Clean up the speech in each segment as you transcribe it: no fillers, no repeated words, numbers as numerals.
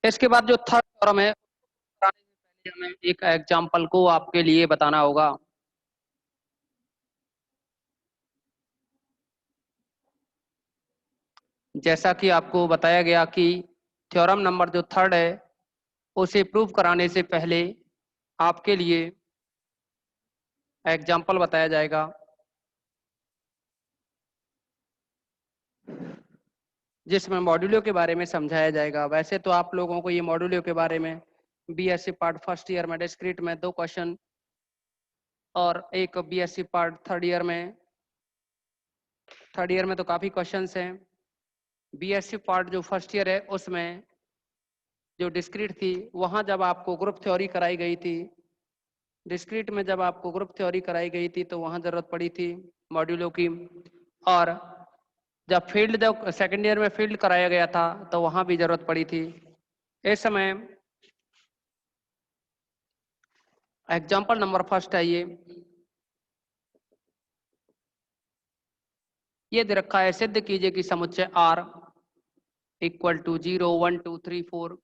इसके बाद जो थर्ड थ्योरम है, पहले हमें एक एग्जाम्पल को आपके लिए बताना होगा। जैसा कि आपको बताया गया कि थ्योरम नंबर जो थर्ड है उसे प्रूव कराने से पहले आपके लिए एग्जाम्पल बताया जाएगा, जिसमें मॉड्यूलो के बारे में समझाया जाएगा। वैसे तो आप लोगों को ये मॉड्यूलो के बारे में बीएससी पार्ट फर्स्ट ईयर में डिस्क्रीट में 2 क्वेश्चन और एक बीएससी पार्ट थर्ड ईयर में तो काफी क्वेश्चंस हैं। बीएससी पार्ट जो फर्स्ट ईयर है उसमें जो डिस्क्रीट थी, वहां जब आपको ग्रुप थ्योरी कराई गई थी, डिस्क्रीट में जब आपको ग्रुप थ्योरी कराई गई थी तो वहां जरूरत पड़ी थी मॉड्यूलो की। और जब सेकेंड ईयर में फील्ड कराया गया था तो वहां भी जरूरत पड़ी थी। इस समय एग्जाम्पल नंबर फर्स्ट है ये दे रखा है, सिद्ध कीजिए कि समुच्चय R equal to 0 1 2 3 4।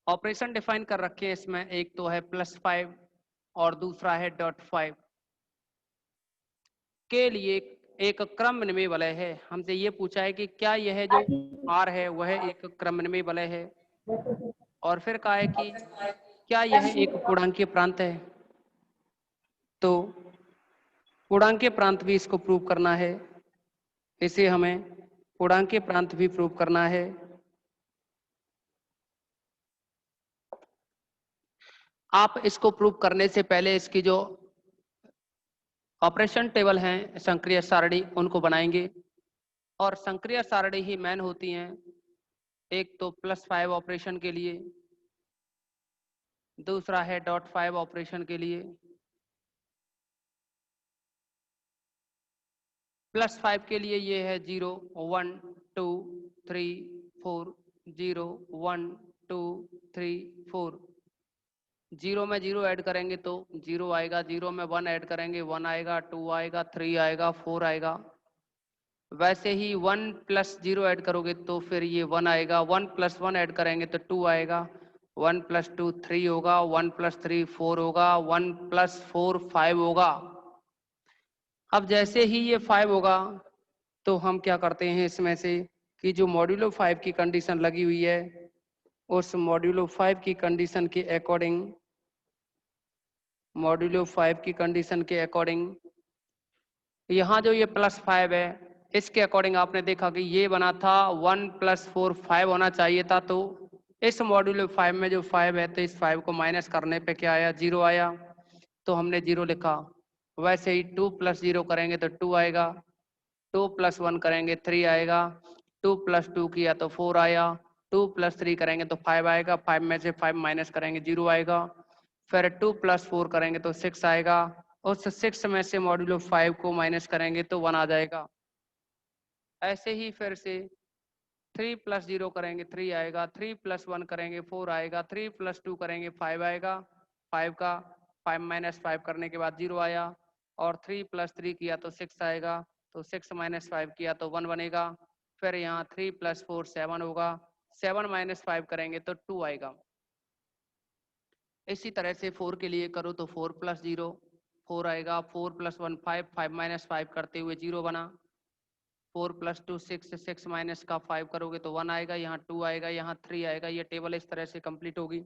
Operation define कर रखे हैं इसमें, एक तो है +5 और दूसरा है .5 के लिए एक क्रमनिर्णय वलय है। हमसे ये पूछा है कि क्या यह जो R है वह एक क्रमनिर्णय वलय है, और फिर कहा है कि क्या यह एक पूर्णांकीय प्रांत है। तो पूर्णांकीय प्रांत भी इसको प्रूव करना है, इसे हमें पूर्णांकीय प्रांत भी प्रूव करना है। आप इसको प्रूव करने से पहले इसकी जो ऑपरेशन टेबल हैं संक्रिय सारणी उनको बनाएंगे, और संक्रिय सारणी ही मेन होती हैं। एक तो +5 ऑपरेशन के लिए, दूसरा है .5 ऑपरेशन के लिए। +5 के लिए ये है 0 1 2 3 4, 0 1 2 3 4। 0 में 0 ऐड करेंगे तो 0 आएगा, 0 में 1 ऐड करेंगे 1 आएगा, 2 आएगा, 3 आएगा, 4 आएगा। वैसे ही 1 + 0 ऐड करोगे तो फिर ये 1 आएगा, 1 + 1 ऐड करेंगे तो 2 आएगा, 1 + 2 3 होगा, 1 + 3 4 होगा, 1 + 4 5 होगा। अब जैसे ही ये 5 होगा तो हम क्या करते हैं इसमें से कि जो मॉड्यूलो 5 की कंडीशन लगी हुई है उस मॉड्यूलो 5 की कंडीशन के अकॉर्डिंग, मॉड्यूलो 5 की कंडीशन के अकॉर्डिंग यहाँ जो ये +5 है इसके अकॉर्डिंग आपने देखा कि ये बना था 1 + 4 5 होना चाहिए था। तो इस मॉड्यूलो 5 में जो 5 है तो इस 5 को माइनस करने पे क्या आया, 0 आया, तो हमने 0 लिखा। वैसे ही 2 + 0 करेंगे तो 2 आएगा, 2 + 1 करेंगे 3 आएगा, 2 + 2 किया तो 4 आया, 2 + 3 करेंगे तो 5 आएगा, 5 में से 5 माइनस करेंगे 0 आएगा, फिर 2 + 4 करेंगे तो 6 आएगा, उस 6 में से मॉड्यूलो 5 को माइनस करेंगे तो 1 आ जाएगा। ऐसे ही फिर से 3 + 0 करेंगे 3 आएगा, 3 + 1 करेंगे 4 आएगा, 3 + 2 करेंगे 5 आएगा, 5 का 5 - 5 करने के बाद 0 आया, और 3 + 3 किया तो 6 आएगा, तो 6 - 5 किया तो 1 बनेगा। फिर यहाँ 3 + 4 7 होगा, 7 - 5 करेंगे तो 2 आएगा। इसी तरह से 4 के लिए करो तो 4 + 0 4 आएगा, 4 + 1 5, 5 - 5 करते हुए 0 बना, 4 + 2 6, 6 माइनस का 5 करोगे तो 1 आएगा, यहाँ 2 आएगा, यहाँ 3 आएगा। ये टेबल इस तरह से कंप्लीट होगी।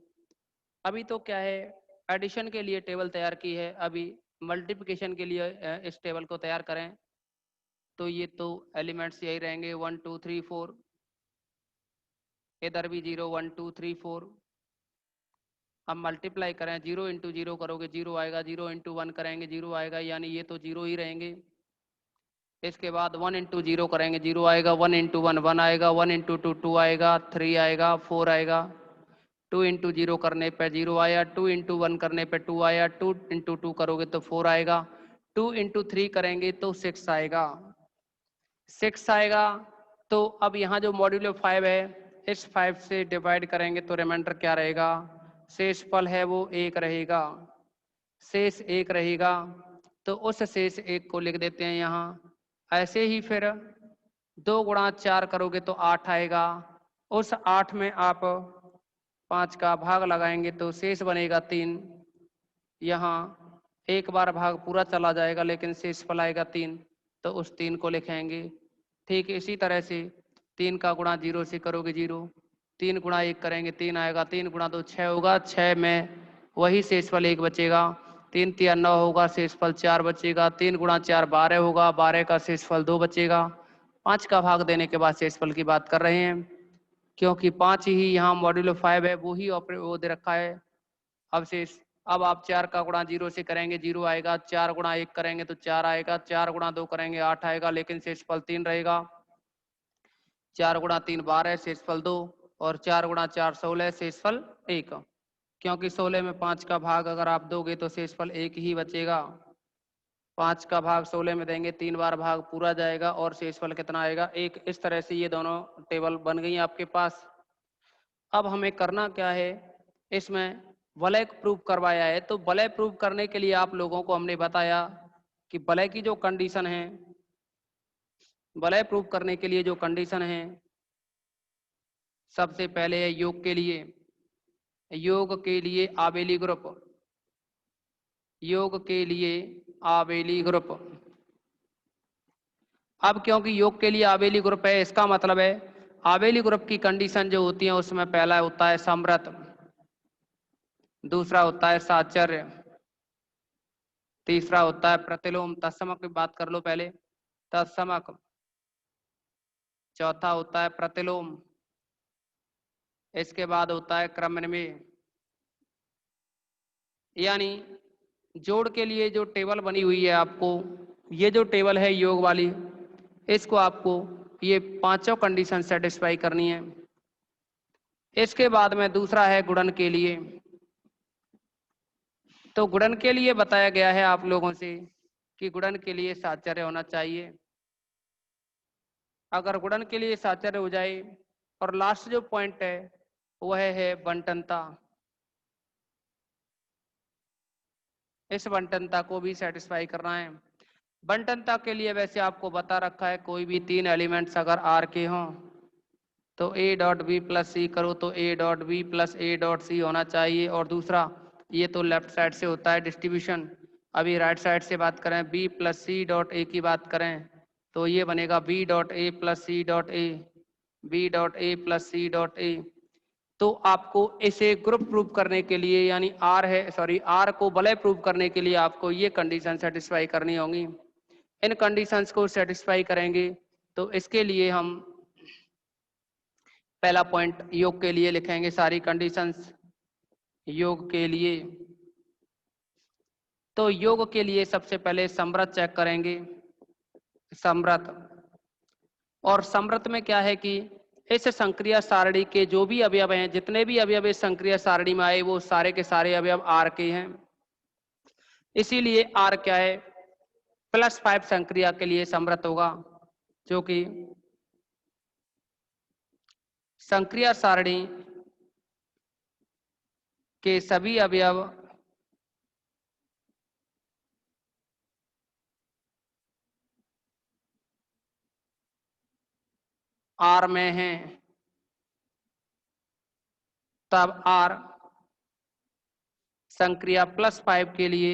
अभी तो क्या है, एडिशन के लिए टेबल तैयार की है, अभी मल्टीप्लिकेशन के लिए इस टेबल को तैयार करें। तो ये तो एलिमेंट्स यही रहेंगे 1 2 3 4, इधर भी 0 1 2 3 4। अब मल्टीप्लाई करें, 0 × 0 करोगे 0 आएगा, 0 × 1 करेंगे 0 आएगा, यानी ये तो 0 ही रहेंगे। इसके बाद 1 × 0 करेंगे 0 आएगा, 1 × 1 1 आएगा, 1 × 2 2 आएगा, 3 आएगा, 4 आएगा, 2 × 0 करने पे 0 आया, 2 × 1 करने पे 2 आया, 2 × 2 करोगे तो 4 आएगा, 2 × 3 करेंगे तो 6 आएगा, 6 आएगा। तो अब यहाँ जो मॉड्यूलो 5 है इस 5 से डिवाइड करेंगे तो रिमाइंडर क्या रहेगा, शेष फल है वो 1 रहेगा, शेष 1 रहेगा। तो उस शेष 1 को लिख देते हैं यहाँ। ऐसे ही फिर 2 × 4 करोगे तो 8 आएगा, उस 8 में आप 5 का भाग लगाएंगे तो शेष बनेगा 3। यहाँ एक बार भाग पूरा चला जाएगा लेकिन शेषफल आएगा 3, तो उस 3 को लिखेंगे। ठीक इसी तरह से 3 का गुणा 0 से करोगे 0, 3 गुणा 1 करेंगे 3 आएगा, 3 गुणा 2 6 होगा, 6 में वही शेषफल 1 बचेगा, 3 तिया 9 होगा, शेषफल 4 बचेगा, 3 गुणा 4 12 होगा, 12 का शेषफल 2 बचेगा। 5 का भाग देने के बाद शेषफल की बात कर रहे हैं, क्योंकि 5 ही यहाँ मॉड्यूलो 5 है, वो ही वो दे रखा है अवशेष। अब आप 4 का गुणा 0 से करेंगे 0 आएगा, 4 गुणा 1 करेंगे तो 4 आएगा, 4 गुणा 2 करेंगे 8 आएगा, लेकिन शेषफल 3 रहेगा। 4 गुणा 3 12, शेषफल 2, और 4 गुणा 4 16, शेषफल 1। क्योंकि 16 में 5 का भाग अगर आप दोगे तो शेषफल 1 ही बचेगा। 5 का भाग 16 में देंगे, 3 बार भाग पूरा जाएगा और शेषफल कितना आएगा 1। इस तरह से ये दोनों टेबल बन गई आपके पास। अब हमें करना क्या है, इसमें वलय प्रूफ करवाया है, तो वलय प्रूफ करने के लिए आप लोगों को हमने बताया कि वलय की जो कंडीशन है, वलय प्रूफ करने के लिए जो कंडीशन है, सबसे पहले है योग के लिए, योग के लिए आबेली ग्रुप, योग के लिए आबेली ग्रुप। अब क्योंकि योग के लिए आबेली ग्रुप है, इसका मतलब है आबेली ग्रुप की कंडीशन जो होती है उसमें पहला होता है समृत, दूसरा होता है साचर्य, तीसरा होता है प्रतिलोम, तत्समक की बात कर लो पहले, तत्समक, चौथा होता है प्रतिलोम, इसके बाद होता है क्रमन्वय। यानी जोड़ के लिए जो टेबल बनी हुई है आपको, ये जो टेबल है योग वाली, इसको आपको ये पांचों कंडीशन सेटिस्फाई करनी है। इसके बाद में दूसरा है गुणन के लिए, तो गुणन के लिए बताया गया है आप लोगों से कि गुणन के लिए साचर्य होना चाहिए। अगर गुणन के लिए साचर्य हो जाए, और लास्ट जो पॉइंट है वह है बंटनता, इस बंटनता को भी सेटिस्फाई करना है। बंटनता के लिए वैसे आपको बता रखा है, कोई भी 3 एलिमेंट्स अगर आर के हों तो A dot B plus C करो तो A dot B plus A dot C होना चाहिए। और दूसरा, ये तो लेफ्ट साइड से होता है डिस्ट्रीब्यूशन, अभी राइट साइड से बात करें B plus C dot A की बात करें तो ये बनेगा B dot A plus C dot A, B dot A plus C dot A. तो आपको इसे ग्रुप प्रूव करने के लिए, यानी आर है सॉरी आर को वलय प्रूव करने के लिए आपको ये कंडीशन सेटिस्फाई करनी होंगी। इन कंडीशंस को सेटिस्फाई करेंगे तो इसके लिए हम पहला पॉइंट योग के लिए लिखेंगे सारी कंडीशंस योग के लिए। तो योग के लिए सबसे पहले समृत चेक करेंगे, समृत। और समृत में क्या है कि इस संक्रिया सारणी के जो भी अवयव हैं, जितने भी अवयव इस संक्रिया सारणी में आए वो सारे के सारे अवयव आर के हैं। इसीलिए आर क्या है, +5 संक्रिया के लिए समृत होगा, जो कि संक्रिया सारणी के सभी अवयव आर में हैं, तब आर संक्रिया +5 के लिए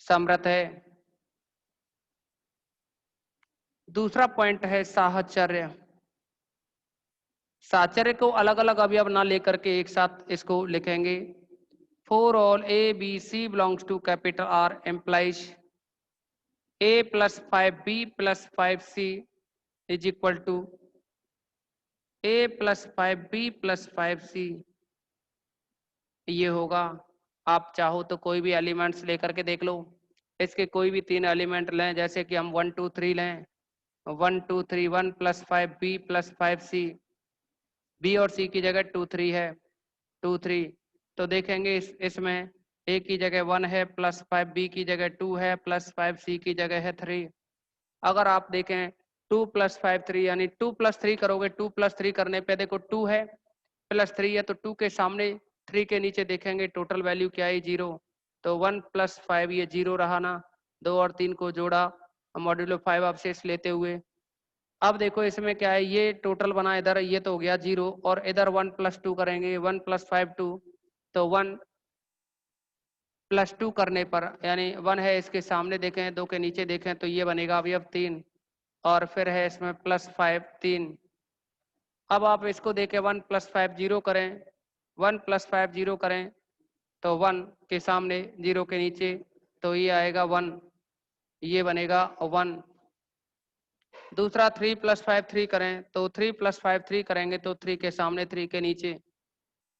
समृत है। दूसरा पॉइंट है साहचर्य। साहचर्य को अलग अलग अवयव ना लेकर के एक साथ इसको लिखेंगे। For all A, B, C belongs to capital R implies A plus 5B plus 5C is equal to A plus 5B plus 5C। ये होगा, आप चाहो तो कोई भी एलिमेंट्स लेकर के देख लो, इसके कोई भी 3 एलिमेंट लें, जैसे कि हम 1 2 3 लें, 1 2 3 1 plus 5B plus 5C, B और सी की जगह 2 3 है, 2 3, तो देखेंगे इसमें ए की जगह 1 है, +5 बी की जगह 2 है, +5 सी की जगह है 3। अगर आप देखें 2 + 5 3, यानी 2 + 3 करोगे, 2 + 3 करने पे देखो 2 है +3 है, तो 2 के सामने 3 के नीचे देखेंगे टोटल वैल्यू क्या है 0, तो 1 + 5 ये 0 रहा ना, 2 और 3 को जोड़ा मॉड्यूलो 5 अवशेष लेते हुए। अब देखो इसमें क्या है, ये टोटल बना इधर, ये तो हो गया 0 और इधर 1 + 2 करेंगे, 1 + 5 2, तो 1 + 2 करने पर यानी 1 है इसके सामने देखें, 2 के नीचे देखें तो ये बनेगा अवयव 3 और फिर है इसमें +5 3। अब आप इसको देखें 1 + 5 0 करें, 1 + 5 0 करें तो 1 के सामने 0 के नीचे तो ये आएगा 1, ये बनेगा 1। दूसरा 3 + 5 3 करें तो 3 + 5 3 करेंगे तो 3 के सामने 3 के नीचे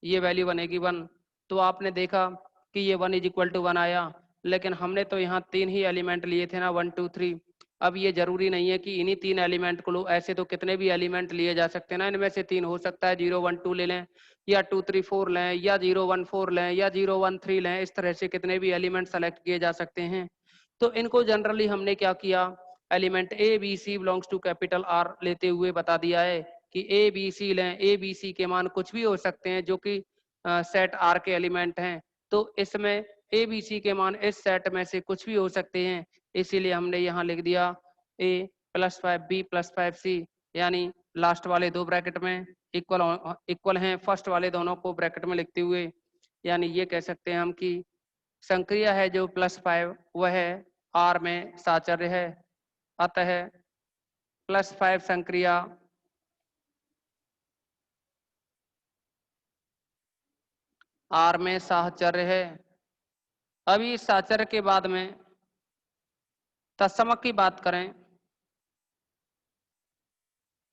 ये वैल्यू बनेगी 1। तो आपने देखा कि ये 1 = 1 आया, लेकिन हमने तो यहाँ 3 ही एलिमेंट लिए थे ना, 1 2 3। अब ये जरूरी नहीं है कि इन्हीं 3 एलिमेंट को लो, ऐसे तो कितने भी एलिमेंट लिए जा सकते हैं ना, इनमें से 3 हो सकता है, 0 1 2 ले लें या 2 3 4 लें या 0 1 4 लें या 0 1 3 लें, इस तरह से कितने भी एलिमेंट सेलेक्ट किए जा सकते हैं। तो इनको जनरली हमने क्या किया, element A B C belongs to capital R लेते हुए बता दिया है कि ए बी सी लें, ए बी सी के मान कुछ भी हो सकते हैं जो कि सेट आर के एलिमेंट हैं, तो इसमें ए बी सी के मान इस सेट में से कुछ भी हो सकते हैं, इसीलिए हमने यहाँ लिख दिया a + 5 b + 5 c, यानी लास्ट वाले 2 ब्रैकेट में इक्वल हैं, फर्स्ट वाले दोनों को ब्रैकेट में लिखते हुए, यानी ये कह सकते हैं हम कि संक्रिय है जो +5 वह आर में साचर्य है, अतः +5 संक्रिय आर में साहचर्य है। अभी इस साहचर्य के बाद में तत्समक की बात करें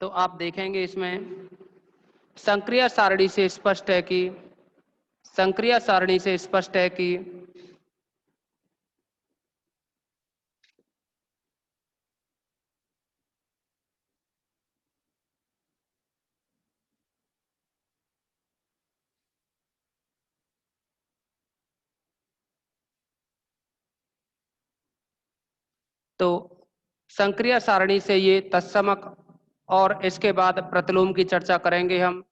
तो आप देखेंगे इसमें संक्रिय सारणी से स्पष्ट है कि संक्रिय सारणी से स्पष्ट है कि तो संक्रिय सारणी से ये तत्समक और इसके बाद प्रतिलोम की चर्चा करेंगे हम।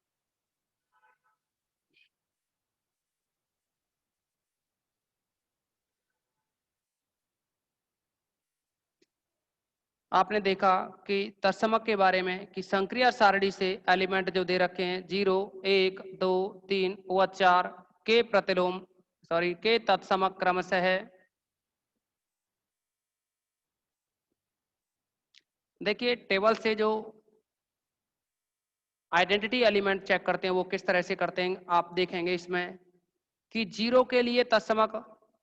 आपने देखा कि तत्समक के बारे में कि संक्रिय सारणी से एलिमेंट जो दे रखे हैं 0 1 2 3 व 4 के प्रतिलोम के तत्समक क्रमशः है। देखिए टेबल से जो आइडेंटिटी एलिमेंट चेक करते हैं वो किस तरह से करते हैं, आप देखेंगे इसमें कि 0 के लिए तत्समक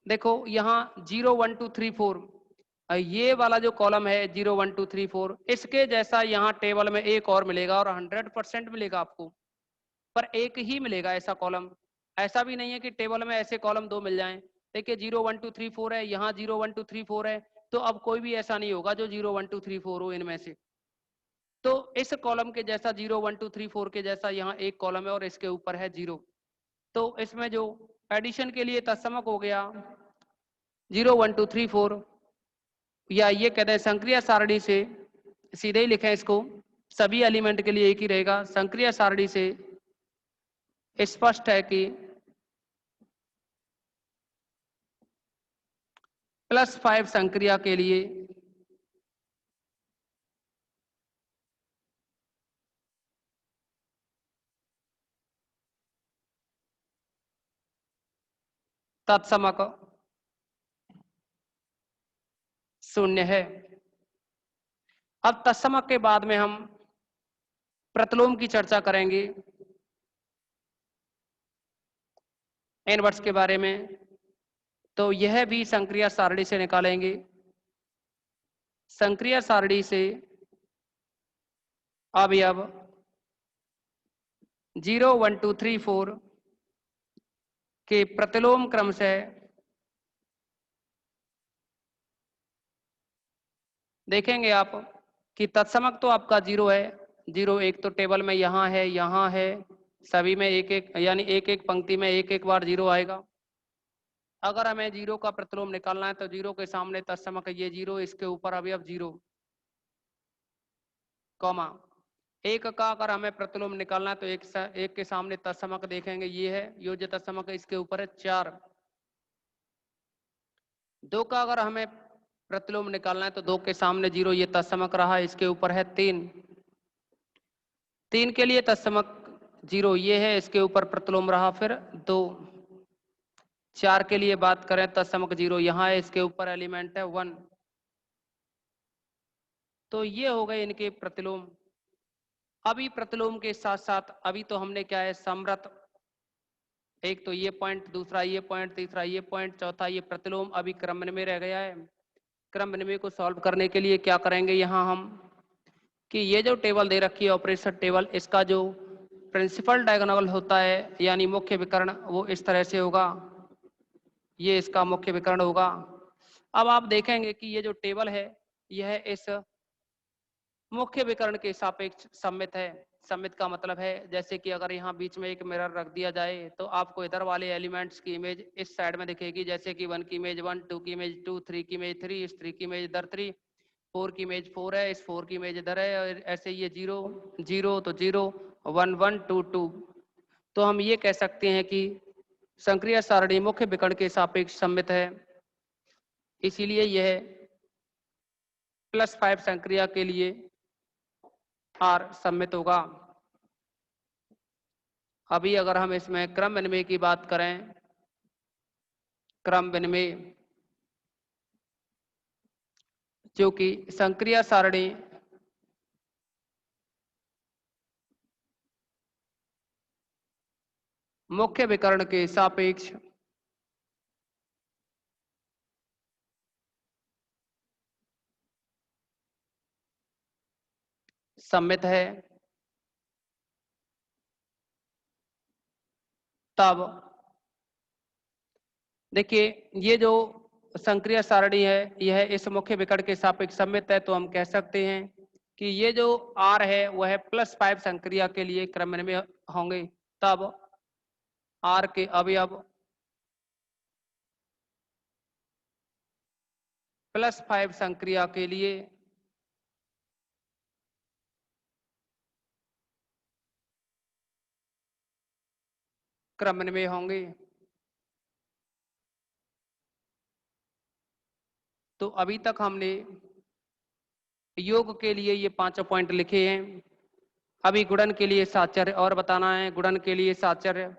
देखो यहाँ 0 1 2 3 4, ये वाला जो कॉलम है 0 1 2 3 4 इसके जैसा यहाँ टेबल में एक और मिलेगा और 100% मिलेगा आपको, पर एक ही मिलेगा ऐसा कॉलम। ऐसा भी नहीं है कि टेबल में ऐसे कॉलम 2 मिल जाएं। देखिए 0 1 2 3 4 है, यहाँ 0 1 2 3 4 है, तो अब कोई भी ऐसा नहीं होगा जो 0 1 2 3 4 हो इनमें से। तो इस कॉलम के जैसा 0 1 2 3 4 के जैसा यहाँ एक कॉलम है और इसके ऊपर है 0। तो इसमें जो एडिशन के लिए तत्समक हो गया 0 1 2 3 4, या ये कहते हैं संक्रिय सारणी से सीधे ही लिखें इसको, सभी एलिमेंट के लिए एक ही रहेगा। संक्रिय सारणी से स्पष्ट है कि +5 संक्रिया के लिए तत्समक 0 है। अब तत्समक के बाद में हम प्रतिलोम की चर्चा करेंगे इनवर्स के बारे में, तो यह भी संक्रिय सारणी से निकालेंगे। संक्रिय सारणी से अवयव 0 1 2 3 4 के प्रतिलोम क्रम से देखेंगे आप कि तत्समक तो आपका 0 है, 0 1 तो टेबल में यहाँ है, सभी में एक एक यानी एक एक पंक्ति में एक एक बार 0 आएगा। अगर हमें 0 का प्रतिलोम निकालना है तो 0 के सामने तत्समक ये 0, इसके ऊपर अवयव 0, कॉमा 1 का अगर हमें प्रतिलोम निकालना है तो एक के सामने तत्समक देखेंगे ये है योज्य तत्समक, इसके ऊपर है 4। 2 का अगर हमें प्रतिलोम निकालना है तो 2 के सामने 0 ये तत्समक रहा, इसके ऊपर है 3। 3 के लिए तत्समक 0 ये है, इसके ऊपर प्रतिलोम रहा फिर 2। 4 के लिए बात करें तत्समक 0 यहाँ है, इसके ऊपर एलिमेंट है 1। तो ये हो गए इनके प्रतिलोम। अभी प्रतिलोम के साथ साथ अभी तो हमने क्या है समृत, एक तो ये पॉइंट, दूसरा ये पॉइंट, तीसरा ये पॉइंट, चौथा ये प्रतिलोम अभी क्रम में रह गया है। क्रम में को सॉल्व करने के लिए क्या करेंगे यहाँ हम कि ये जो टेबल दे रखी है ऑपरेशन टेबल, इसका जो प्रिंसिपल डायगोनल होता है यानी मुख्य विकर्ण वो इस तरह से होगा, ये इसका मुख्य विकर्ण होगा। अब आप देखेंगे कि ये जो टेबल है यह इस मुख्य विकर्ण के सापेक्ष सममित है। सममित का मतलब है जैसे कि अगर यहाँ बीच में एक मिरर रख दिया जाए तो आपको इधर वाले एलिमेंट्स की इमेज इस साइड में दिखेगी, जैसे कि 1 की इमेज 1, 2 की इमेज 2, 3 की इमेज 3, इस 3 की इमेज इधर 3, 4 की इमेज 4 है, इस 4 की इमेज इधर है, और ऐसे ये 0 0 तो 0 1 1 2 2। तो हम ये कह सकते हैं कि संक्रिया सारणी मुख्य विकर्ण के सापेक्ष सममित है, इसीलिए यह +5 संक्रिया के लिए R सममित होगा। अभी अगर हम इसमें क्रम विनिमय की बात करें, क्रम विनिमय जो कि संक्रिया सारणी मुख्य विकर्ण के सापेक्ष सममित है, तब देखिए ये जो संक्रिया सारणी है यह इस मुख्य विकर्ण के सापेक्ष सममित है, तो हम कह सकते हैं कि ये जो R है वह +5 संक्रिया के लिए क्रम में होंगे, तब R के अवयव +5 संक्रिया के लिए क्रम में होंगे। तो अभी तक हमने योग के लिए ये 5 पॉइंट लिखे हैं। अभी गुणन के लिए साहचर्य और बताना है। गुणन के लिए साहचर्य,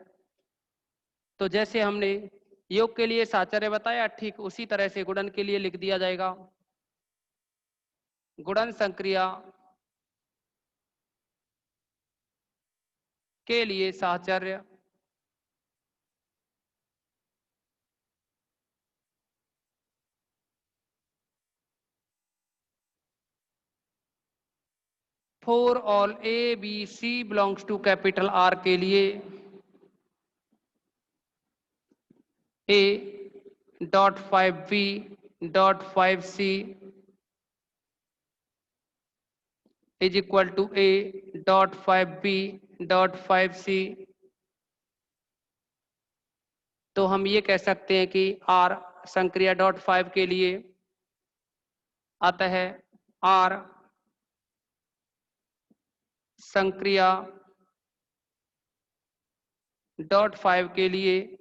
तो जैसे हमने योग के लिए साहचर्य बताया ठीक उसी तरह से गुणन के लिए लिख दिया जाएगा। गुणन संक्रिया के लिए साहचर्य for all A B C belongs to capital R के लिए A.5B.5C is equal to A.5B.5C। तो हम ये कह सकते हैं कि R संक्रिया .5 के लिए आता है, R संक्रिया .5 के लिए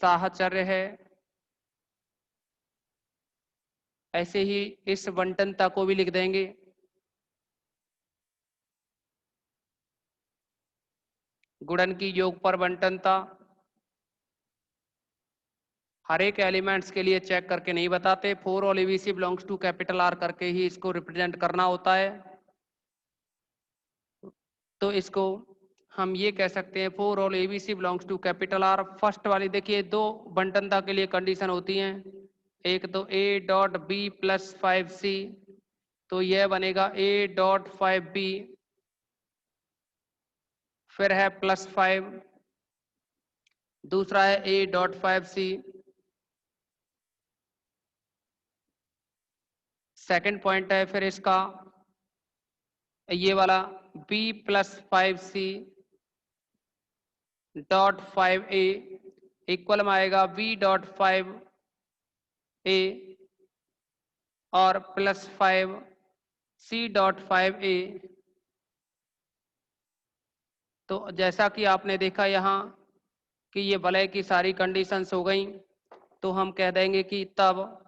साहचर्य है। ऐसे ही इस बंटनता को भी लिख देंगे। गुणन की योग पर बंटनता हर एक एलिमेंट्स के लिए चेक करके नहीं बताते, for all A B C belongs to capital R करके ही इसको रिप्रेजेंट करना होता है। तो इसको हम ये कह सकते हैं for all A B C belongs to capital R. First वाली देखिए 2 बंटनता के लिए कंडीशन होती हैं, एक तो A.B+5C, तो यह बनेगा A.5B, फिर है +5, दूसरा है A.5C। सेकंड पॉइंट है फिर इसका ये वाला B+5C.5A इक्वल में आएगा B.5A और +5C.5A। तो जैसा कि आपने देखा यहाँ कि ये वलय की सारी कंडीशंस हो गई। तो हम कह देंगे कि तब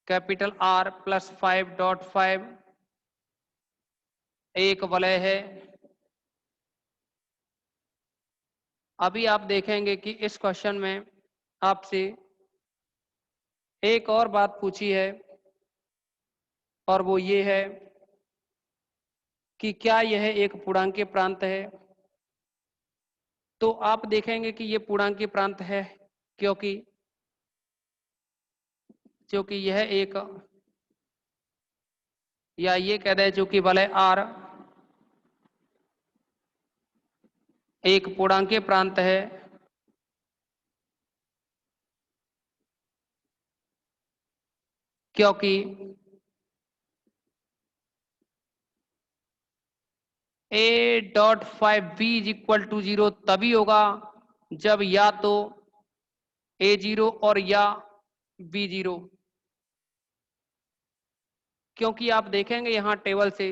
कैपिटल R प्लस 5.5 एक वलय है। अभी आप देखेंगे कि इस क्वेश्चन में आपसे एक और बात पूछी है और वो ये है कि क्या यह एक पूर्णांकीय प्रांत है। तो आप देखेंगे कि ये पूर्णांकीय प्रांत है क्योंकि यह एक, या ये कह दें चूंकि वलय R एक पूर्णांकीय प्रांत है क्योंकि A.5B इज इक्वल टू 0 तभी होगा जब या तो A0 और या B0। क्योंकि आप देखेंगे यहां टेबल से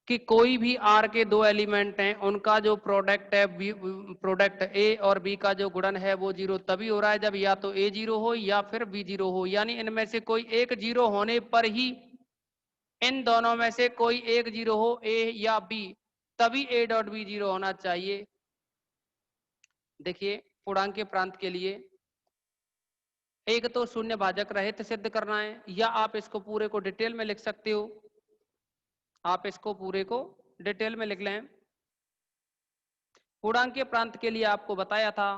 कि कोई भी R के दो एलिमेंट हैं, उनका जो प्रोडक्ट है प्रोडक्ट A और B का जो गुणन है वो 0 तभी हो रहा है जब या तो A0 हो या फिर B0 हो, यानी इनमें से कोई एक 0 होने पर ही इन दोनों में से कोई एक 0 हो, A या B, तभी A.B0 होना चाहिए। देखिए पूर्णांकीय प्रांत के लिए एक तो शून्य भाजक रहित सिद्ध करना है, या आप इसको पूरे को डिटेल में लिख सकते हो। आप इसको पूरे को डिटेल में लिख लें। पूर्णांकीय प्रांत के लिए आपको बताया था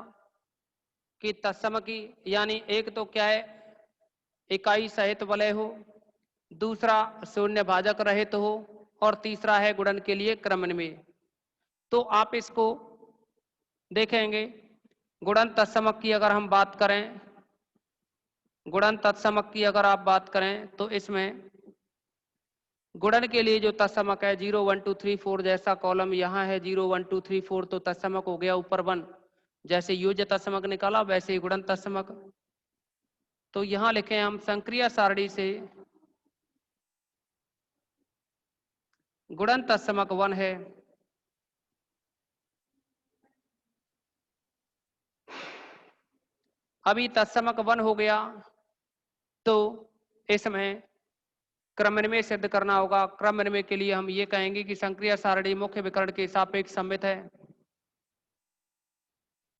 कि तत्समकी यानी एक तो क्या है, इकाई सहित वलय हो, दूसरा शून्य भाजक रहित हो, और तीसरा है गुणन के लिए क्रमन्वय। तो आप इसको देखेंगे गुणन तत्समक की अगर हम बात करें, गुणन तत्समक की अगर आप बात करें तो इसमें गुणन के लिए जो तत्समक है 0 1 2 3 4 जैसा कॉलम यहाँ है 0 1 2 3 4 तो तत्समक हो गया ऊपर 1, जैसे योज्य तत्समक निकाला वैसे ही गुणन तत्समक। तो यहाँ लिखे हम संक्रिया सारणी से गुणन तत्समक 1 है। अभी तत्समक 1 हो गया तो इसमें क्रमन्वय सिद्ध करना होगा। क्रमन्वय के लिए हम ये कहेंगे कि संक्रिया सारणी मुख्य विकर्ण के सापेक्ष सममित है।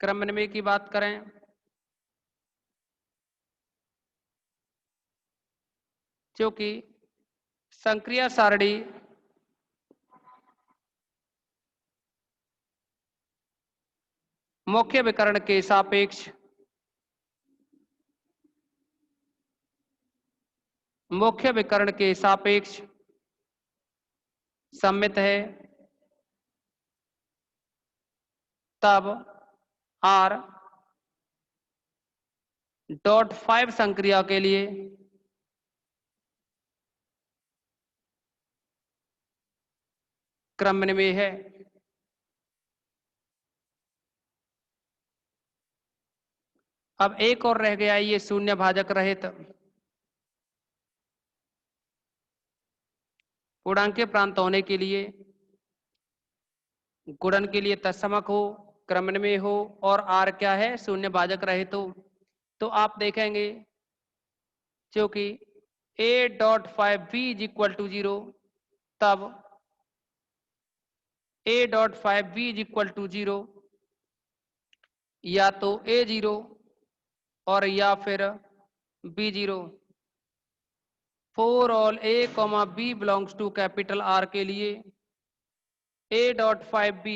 क्रमन्वय की बात करें क्योंकि संक्रिया सारणी मुख्य विकर्ण के सापेक्ष सममित है, तब R.5 संक्रिया के लिए क्रमन्वय है। अब एक और रह गया ये शून्य भाजक रहित। पूर्णांकीय प्रांत होने के लिए गुणन के लिए तत्समक हो, क्रमन्वय हो और R क्या है, शून्य भाजक रहित हो। तो आप देखेंगे क्योंकि A.5B इज इक्वल टू 0 तब A.5B इज इक्वल टू 0 या तो A0 और या फिर B0 for all A, B belongs to capital R के लिए A.5B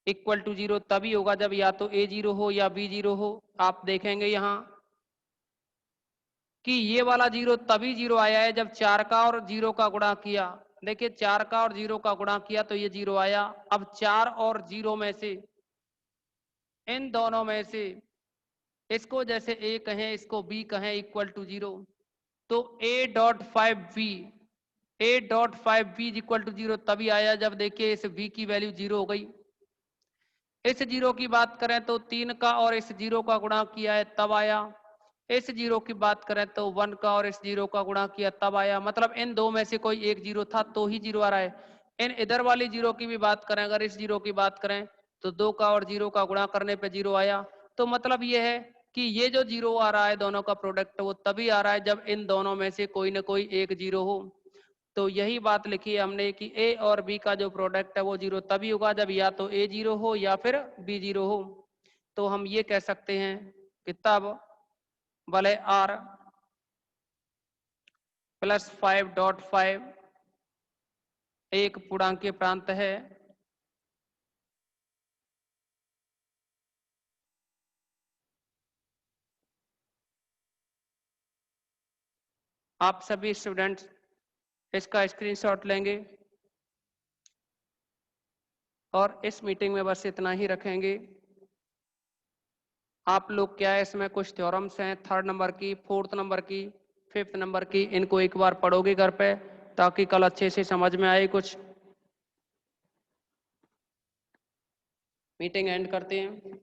इक्वल टू 0 तभी होगा जब या तो A0 हो या B0 हो। आप देखेंगे यहां कि ये वाला 0 तभी 0 आया है जब 4 का और 0 का गुणा किया। देखिए 4 का और 0 का गुणा किया तो ये 0 आया। अब 4 और 0 में से, इन दोनों में से इसको जैसे A कहें इसको B कहें इक्वल टू 0, तो A.5B इज इक्वल टू 0 तभी आया जब देखिए इस V की वैल्यू 0 हो गई। इस 0 की बात करें तो 3 का और इस 0 का गुणा किया है तब आया। इस 0 की बात करें तो 1 का और इस 0 का गुणा किया तब आया। मतलब इन दो में से कोई एक 0 था तो ही 0 आ रहा है। इन इधर वाली 0 की भी बात करें, अगर इस 0 की बात करें तो 2 का और 0 का गुणा करने पे 0 आया। तो मतलब ये है कि ये जो 0 आ रहा है दोनों का प्रोडक्ट वो तभी आ रहा है जब इन दोनों में से कोई ना कोई एक 0 हो। तो यही बात लिखी है हमने कि ए और बी का जो प्रोडक्ट है वो 0 तभी होगा जब या तो ए 0 हो या फिर बी 0 हो। तो हम ये कह सकते हैं कि तब भले आर प्लस 5.5 एक पूर्णांकीय प्रांत है आप सभी स्टूडेंट्स इसका स्क्रीनशॉट लेंगे और इस मीटिंग में बस इतना ही रखेंगे। आप लोग क्या है इसमें कुछ थ्योरम्स हैं 3rd नंबर की, 4th नंबर की, 5th नंबर की, इनको एक बार पढ़ोगे घर पे ताकि कल अच्छे से समझ में आए कुछ। मीटिंग एंड करते हैं।